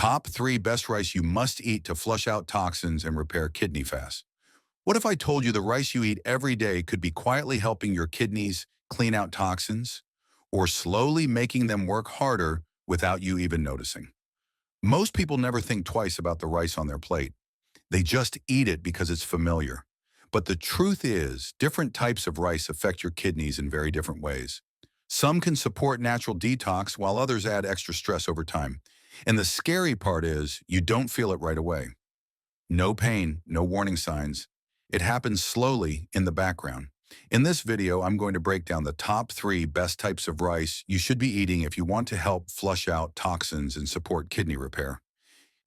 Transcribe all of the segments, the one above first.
Top 3 best rice you must eat to flush out toxins and repair kidney fast. What if I told you the rice you eat every day could be quietly helping your kidneys clean out toxins or slowly making them work harder without you even noticing? Most people never think twice about the rice on their plate. They just eat it because it's familiar. But the truth is, different types of rice affect your kidneys in very different ways. Some can support natural detox while others add extra stress over time. And the scary part is you don't feel it right away. No pain, no warning signs. It happens slowly in the background. In this video, I'm going to break down the top 3 best types of rice you should be eating if you want to help flush out toxins and support kidney repair,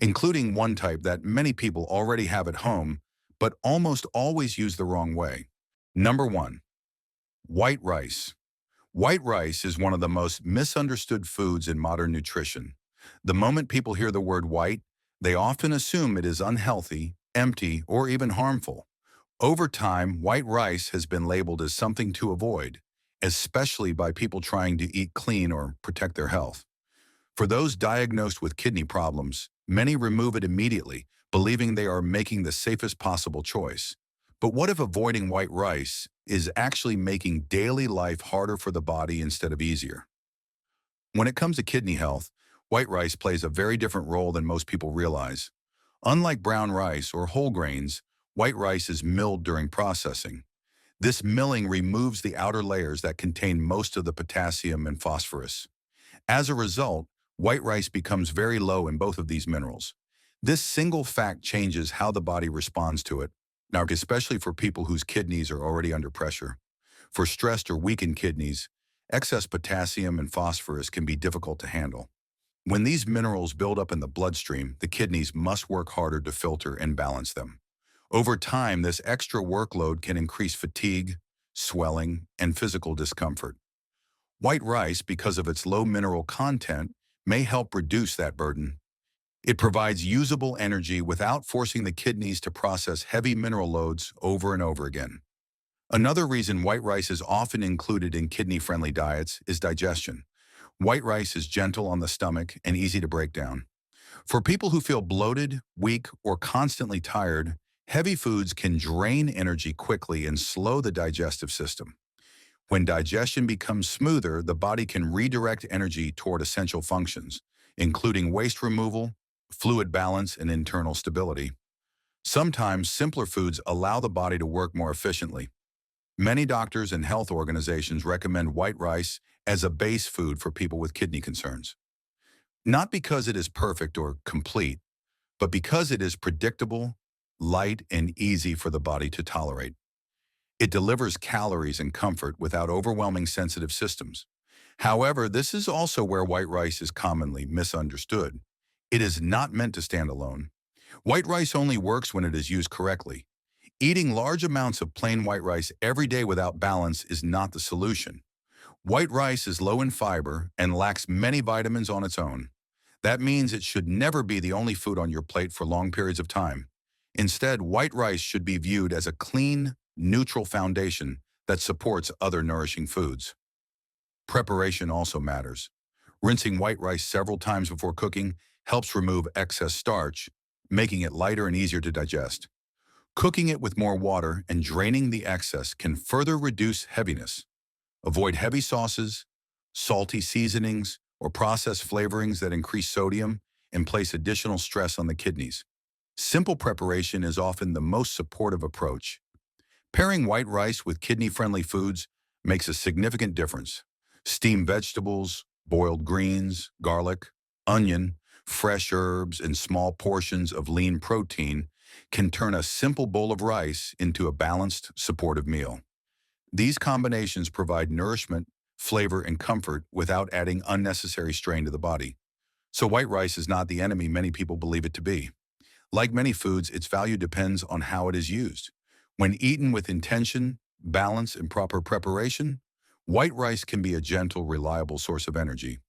including one type that many people already have at home, but almost always use the wrong way. Number 1, white rice. White rice is one of the most misunderstood foods in modern nutrition. The moment people hear the word white, they often assume it is unhealthy, empty, or even harmful. Over time, white rice has been labeled as something to avoid, especially by people trying to eat clean or protect their health. For those diagnosed with kidney problems, many remove it immediately, believing they are making the safest possible choice. But what if avoiding white rice is actually making daily life harder for the body instead of easier? When it comes to kidney health, white rice plays a very different role than most people realize. Unlike brown rice or whole grains, white rice is milled during processing. This milling removes the outer layers that contain most of the potassium and phosphorus. As a result, white rice becomes very low in both of these minerals. This single fact changes how the body responds to it, now especially for people whose kidneys are already under pressure. For stressed or weakened kidneys, excess potassium and phosphorus can be difficult to handle. When these minerals build up in the bloodstream, the kidneys must work harder to filter and balance them. Over time, this extra workload can increase fatigue, swelling, and physical discomfort. White rice, because of its low mineral content, may help reduce that burden. It provides usable energy without forcing the kidneys to process heavy mineral loads over and over again. Another reason white rice is often included in kidney-friendly diets is digestion. White rice is gentle on the stomach and easy to break down. For people who feel bloated, weak, or constantly tired, heavy foods can drain energy quickly and slow the digestive system. When digestion becomes smoother, the body can redirect energy toward essential functions, including waste removal, fluid balance, and internal stability. Sometimes simpler foods allow the body to work more efficiently. Many doctors and health organizations recommend white rice as a base food for people with kidney concerns. Not because it is perfect or complete, but because it is predictable, light, and easy for the body to tolerate. It delivers calories and comfort without overwhelming sensitive systems. However, this is also where white rice is commonly misunderstood. It is not meant to stand alone. White rice only works when it is used correctly. Eating large amounts of plain white rice every day without balance is not the solution. White rice is low in fiber and lacks many vitamins on its own. That means it should never be the only food on your plate for long periods of time. Instead, white rice should be viewed as a clean, neutral foundation that supports other nourishing foods. Preparation also matters. Rinsing white rice several times before cooking helps remove excess starch, making it lighter and easier to digest. Cooking it with more water and draining the excess can further reduce heaviness. Avoid heavy sauces, salty seasonings, or processed flavorings that increase sodium and place additional stress on the kidneys. Simple preparation is often the most supportive approach. Pairing white rice with kidney-friendly foods makes a significant difference. Steamed vegetables, boiled greens, garlic, onion, fresh herbs, and small portions of lean protein can turn a simple bowl of rice into a balanced, supportive meal. These combinations provide nourishment, flavor, and comfort without adding unnecessary strain to the body. So white rice is not the enemy many people believe it to be. Like many foods, its value depends on how it is used. When eaten with intention, balance, and proper preparation, white rice can be a gentle, reliable source of energy.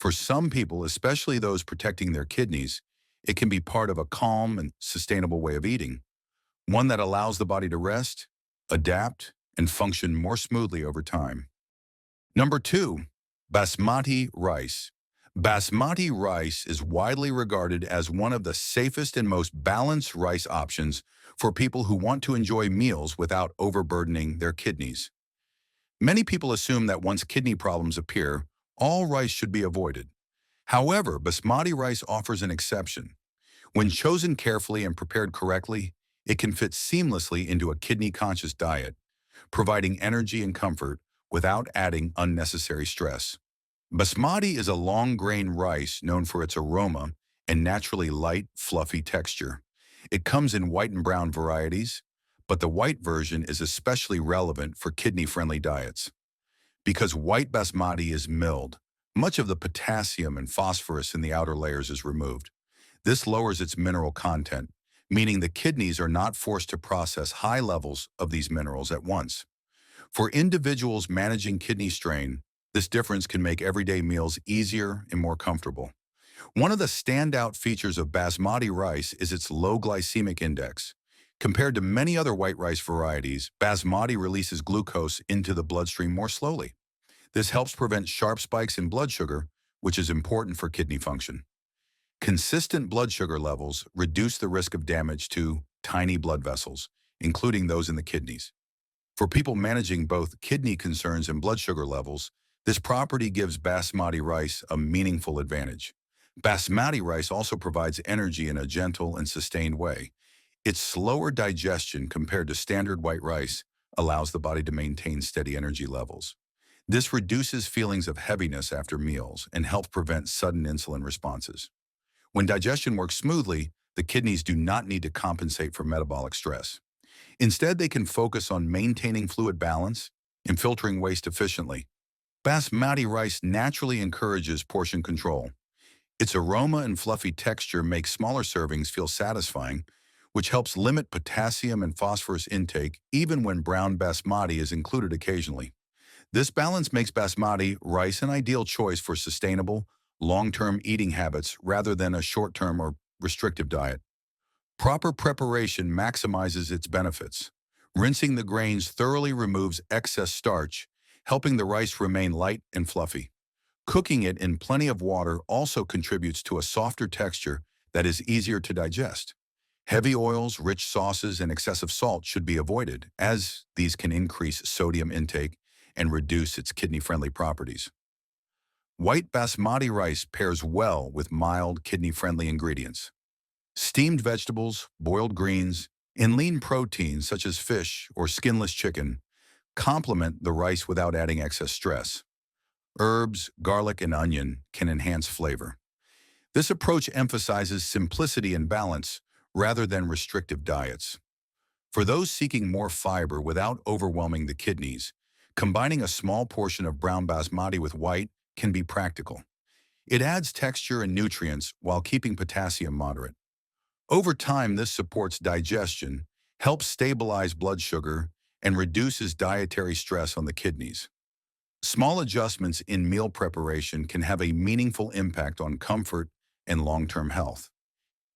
For some people, especially those protecting their kidneys, it can be part of a calm and sustainable way of eating, one that allows the body to rest, adapt, and function more smoothly over time. Number 2, basmati rice. Basmati rice is widely regarded as one of the safest and most balanced rice options for people who want to enjoy meals without overburdening their kidneys. Many people assume that once kidney problems appear, all rice should be avoided. However, basmati rice offers an exception. When chosen carefully and prepared correctly, it can fit seamlessly into a kidney-conscious diet, providing energy and comfort without adding unnecessary stress. Basmati is a long-grain rice known for its aroma and naturally light, fluffy texture. It comes in white and brown varieties, but the white version is especially relevant for kidney-friendly diets. Because white basmati is milled, much of the potassium and phosphorus in the outer layers is removed. This lowers its mineral content, meaning the kidneys are not forced to process high levels of these minerals at once. For individuals managing kidney strain, this difference can make everyday meals easier and more comfortable. One of the standout features of basmati rice is its low glycemic index. Compared to many other white rice varieties, basmati releases glucose into the bloodstream more slowly. This helps prevent sharp spikes in blood sugar, which is important for kidney function. Consistent blood sugar levels reduce the risk of damage to tiny blood vessels, including those in the kidneys. For people managing both kidney concerns and blood sugar levels, this property gives basmati rice a meaningful advantage. Basmati rice also provides energy in a gentle and sustained way. Its slower digestion compared to standard white rice allows the body to maintain steady energy levels. This reduces feelings of heaviness after meals and helps prevent sudden insulin responses. When digestion works smoothly, the kidneys do not need to compensate for metabolic stress. Instead, they can focus on maintaining fluid balance and filtering waste efficiently. Basmati rice naturally encourages portion control. Its aroma and fluffy texture make smaller servings feel satisfying, which helps limit potassium and phosphorus intake even when brown basmati is included occasionally. This balance makes basmati rice an ideal choice for sustainable, long-term eating habits rather than a short-term or restrictive diet. Proper preparation maximizes its benefits. Rinsing the grains thoroughly removes excess starch, helping the rice remain light and fluffy. Cooking it in plenty of water also contributes to a softer texture that is easier to digest. Heavy oils, rich sauces, and excessive salt should be avoided, as these can increase sodium intake and reduce its kidney-friendly properties. White basmati rice pairs well with mild, kidney-friendly ingredients. Steamed vegetables, boiled greens, and lean proteins such as fish or skinless chicken complement the rice without adding excess stress. Herbs, garlic, and onion can enhance flavor. This approach emphasizes simplicity and balance rather than restrictive diets. For those seeking more fiber without overwhelming the kidneys, combining a small portion of brown basmati with white can be practical. It adds texture and nutrients while keeping potassium moderate. Over time, this supports digestion, helps stabilize blood sugar, and reduces dietary stress on the kidneys. Small adjustments in meal preparation can have a meaningful impact on comfort and long-term health.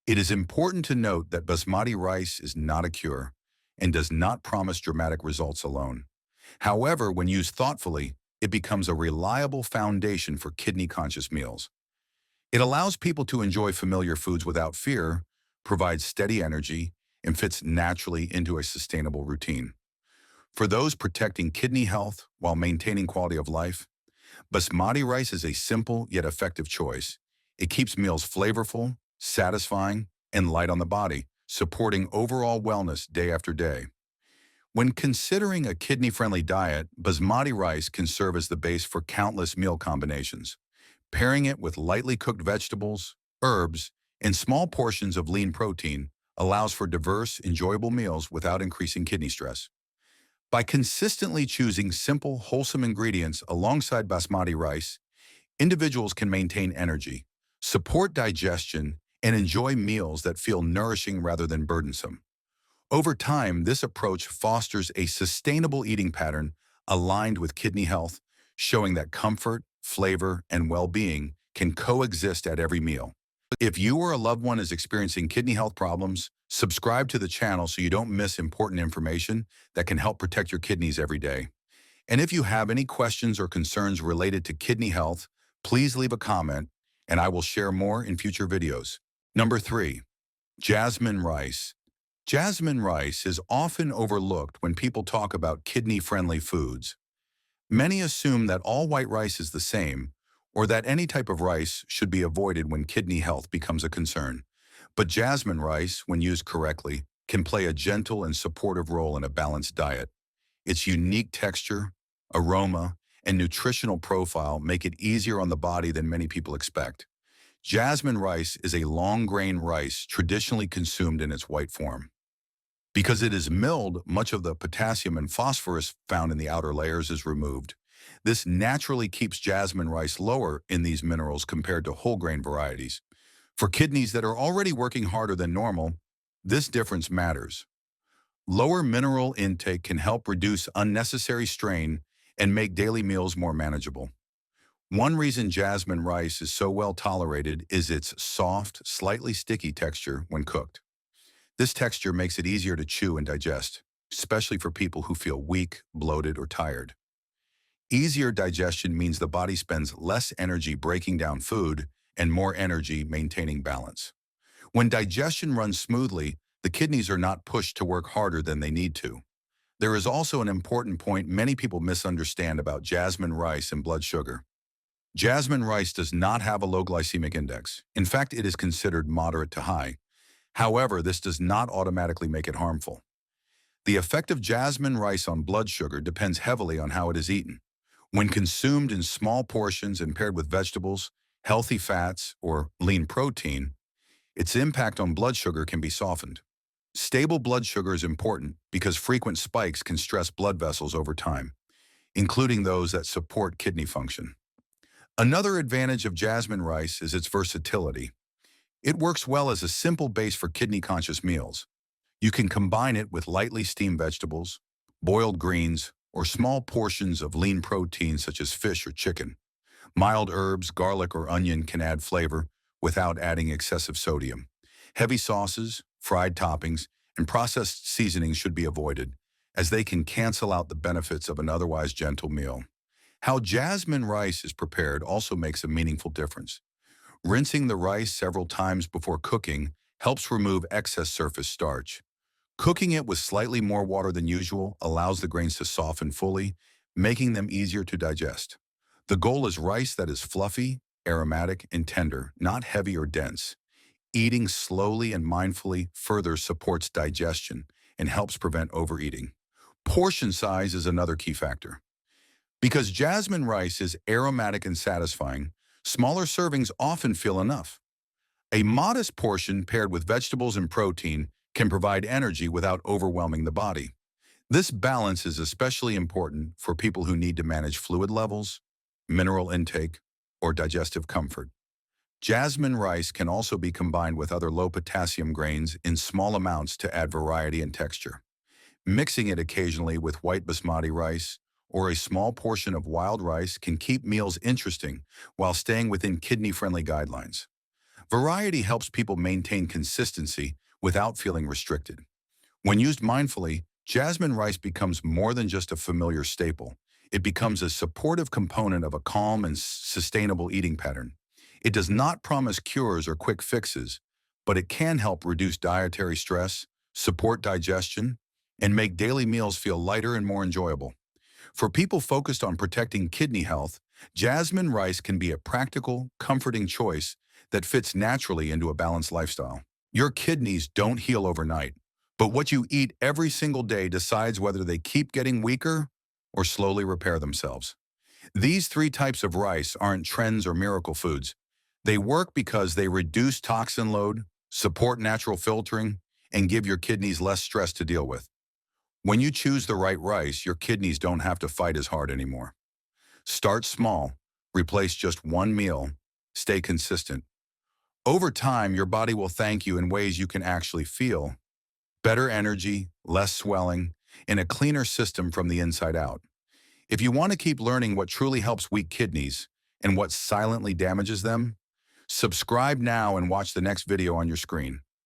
It is important to note that basmati rice is not a cure and does not promise dramatic results alone. However, when used thoughtfully, it becomes a reliable foundation for kidney-conscious meals. It allows people to enjoy familiar foods without fear, provides steady energy, and fits naturally into a sustainable routine. For those protecting kidney health while maintaining quality of life, basmati rice is a simple yet effective choice. It keeps meals flavorful, satisfying, and light on the body, supporting overall wellness day after day. When considering a kidney-friendly diet, basmati rice can serve as the base for countless meal combinations. Pairing it with lightly cooked vegetables, herbs, and small portions of lean protein allows for diverse, enjoyable meals without increasing kidney stress. By consistently choosing simple, wholesome ingredients alongside basmati rice, individuals can maintain energy, support digestion, and enjoy meals that feel nourishing rather than burdensome. Over time, this approach fosters a sustainable eating pattern aligned with kidney health, showing that comfort, flavor, and well-being can coexist at every meal. If you or a loved one is experiencing kidney health problems, subscribe to the channel so you don't miss important information that can help protect your kidneys every day. And if you have any questions or concerns related to kidney health, please leave a comment, and I will share more in future videos. Number 3. Jasmine rice. Jasmine rice is often overlooked when people talk about kidney-friendly foods. Many assume that all white rice is the same, or that any type of rice should be avoided when kidney health becomes a concern. But jasmine rice, when used correctly, can play a gentle and supportive role in a balanced diet. Its unique texture, aroma, and nutritional profile make it easier on the body than many people expect. Jasmine rice is a long-grain rice traditionally consumed in its white form. Because it is milled, much of the potassium and phosphorus found in the outer layers is removed. This naturally keeps jasmine rice lower in these minerals compared to whole grain varieties. For kidneys that are already working harder than normal, this difference matters. Lower mineral intake can help reduce unnecessary strain and make daily meals more manageable. One reason jasmine rice is so well tolerated is its soft, slightly sticky texture when cooked. This texture makes it easier to chew and digest, especially for people who feel weak, bloated, or tired. Easier digestion means the body spends less energy breaking down food and more energy maintaining balance. When digestion runs smoothly, the kidneys are not pushed to work harder than they need to. There is also an important point many people misunderstand about jasmine rice and blood sugar. Jasmine rice does not have a low glycemic index. In fact, it is considered moderate to high. However, this does not automatically make it harmful. The effect of jasmine rice on blood sugar depends heavily on how it is eaten. When consumed in small portions and paired with vegetables, healthy fats, or lean protein, its impact on blood sugar can be softened. Stable blood sugar is important because frequent spikes can stress blood vessels over time, including those that support kidney function. Another advantage of jasmine rice is its versatility. It works well as a simple base for kidney-conscious meals. You can combine it with lightly steamed vegetables, boiled greens, or small portions of lean protein such as fish or chicken. Mild herbs, garlic, or onion can add flavor without adding excessive sodium. Heavy sauces, fried toppings, and processed seasonings should be avoided, as they can cancel out the benefits of an otherwise gentle meal. How jasmine rice is prepared also makes a meaningful difference. Rinsing the rice several times before cooking helps remove excess surface starch. Cooking it with slightly more water than usual allows the grains to soften fully, making them easier to digest. The goal is rice that is fluffy, aromatic, and tender, not heavy or dense. Eating slowly and mindfully further supports digestion and helps prevent overeating. Portion size is another key factor. Because jasmine rice is aromatic and satisfying, smaller servings often feel enough. A modest portion paired with vegetables and protein can provide energy without overwhelming the body. This balance is especially important for people who need to manage fluid levels, mineral intake, or digestive comfort. Jasmine rice can also be combined with other low-potassium grains in small amounts to add variety and texture. Mixing it occasionally with white basmati rice or a small portion of wild rice can keep meals interesting while staying within kidney-friendly guidelines. Variety helps people maintain consistency without feeling restricted. When used mindfully, jasmine rice becomes more than just a familiar staple. It becomes a supportive component of a calm and sustainable eating pattern. It does not promise cures or quick fixes, but it can help reduce dietary stress, support digestion, and make daily meals feel lighter and more enjoyable. For people focused on protecting kidney health, jasmine rice can be a practical, comforting choice that fits naturally into a balanced lifestyle. Your kidneys don't heal overnight, but what you eat every single day decides whether they keep getting weaker or slowly repair themselves. These 3 types of rice aren't trends or miracle foods. They work because they reduce toxin load, support natural filtering, and give your kidneys less stress to deal with. When you choose the right rice, your kidneys don't have to fight as hard anymore. Start small, replace just one meal, stay consistent. Over time, your body will thank you in ways you can actually feel. Better energy, less swelling, and a cleaner system from the inside out. If you want to keep learning what truly helps weak kidneys and what silently damages them, subscribe now and watch the next video on your screen.